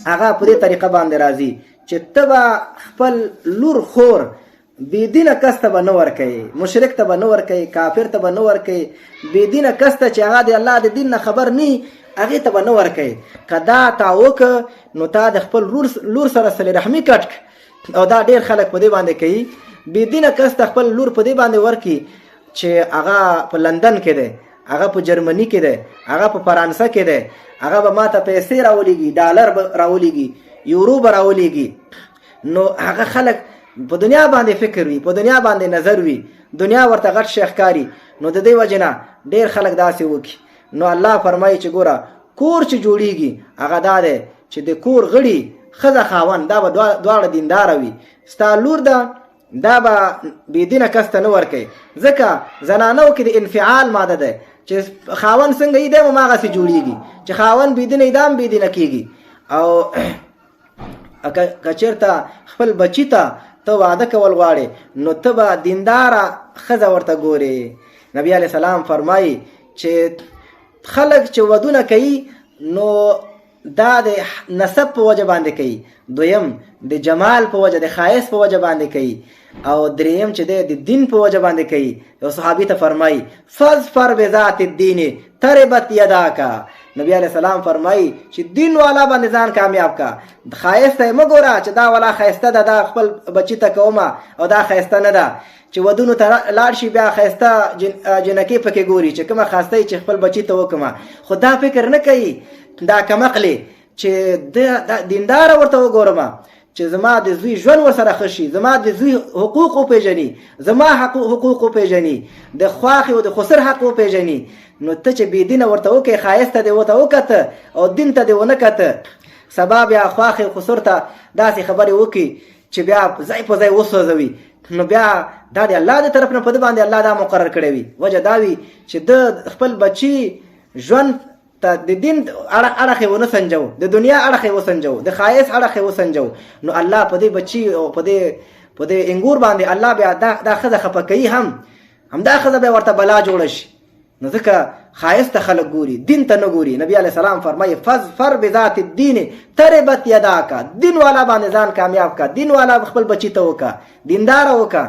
هغه په دې طریقه باندې راځي چې ته به خپل لور خور بېدینه کس ته به نه ورکوې، مشرک ته به نه ورکوې، کافر ته به نه ورکوې، بېدینه کس ته چې هغه د الله د دین نه خبر نه هغې ته به نه ورکوې. که دا تا وکړه نو تا د خپل لور سره صلې رحمي کټ او دا ډېر خلک په دې باندې کوي. بېدینه کس ته خپل لور په دې باندې ورکړي چې هغه په لندن کې دی، هغه په جرمني کې دی، هغه په فرانسه کې دی، هغه به ما ته پیسې راولېږي، ډالر به راولېږي، یورو به راولېږي. نو هغه خلک په دنیا باندې فکر وي، په دنیا باندې نظر وي، دنیا ورته غټ شی ښکاري. نو د دې وجې نه ډېر خلک داسې وکړي. نو الله فرمایي چې ګوره کور چې جوړیږي هغه دا دی چې د کور غړي ښځه خاوند دا به دواړه دینداره وي. ستا لور ده دا به بېدینه کس ته نه ورکوي، ځکه زنانو کې د انفعال ماده ده چې خاوند څنګه یي دی هماغسې جوړیږي، چې خاوند بېدینه یي دا هم بېدینه کېږي. او که چېرته خپل بچي ته ته واده کول غواړې نو ته به دینداره ښځه ورته ګورې. نبي علیه السلام فرمایي چې خلک چې ودونه کوي نو دا د نسب په وجه باندې کوي، دویم د جمال په وجه د ښایست په وجه باندې کوي، او دریم چې د دین په وجه باندې کوي. یو صحابي ته فرمایي فاظفر بذات الدین تربت یداکا. نبی علیہ السلام فرمایي چې دین والا باندې ځان کامیاب کا، ښایست ته مه ګوره چې دا والا ښایسته ده دا خپل بچي ته کومه او دا ښایسته نه ده. چې ودونو ته لاړ شي بیا ښایسته جنکۍ پکې ګوري چې کومه ښایسته یې چې خپل بچي ته وکړمه، خو دا فکر نه کوي دا کمقلې چې دینداره ورته وګورم چې زما د زوی ژوند ورسره ښه شي، زما د زوی حقوق وپېژني، زما حقوق وپېژني، د خواښې او د خسر حق وپېژني. نو ته چې بېدینه ورته وکړې، ښایست ته دې ورته وکته او دین ته دې ونه کته، سبا بیا خواښې او خسر ته داسې خبرې وکړي چې بیا ځای په ځای وسوځوي، نو بیا دا د الله د طرف نه په ده باندې الله دا مقرر کړی وي. وجه دا وي چې د خپل بچي ژوند ته د دین اړخ یې ونه سنجو، د دنیا اړخ یې وسنجو، د ښایست اړخ یې وسنجو، نو الله په دې بچي او په دې انګور باندې الله بیا دا ښځه خفه کوي، همدا ښځه بیا ورته بلا جوړه شي. نو ځکه ښایست ته خلک ګوري، دین ته نه ګوري. نبی علیه السلام فرمایي فاظفر بذات الدین تربت یداکا. دین والا باندې ځان کامیاب کا، دین والا خپل بچي ته وکړه، دینداره وکړه.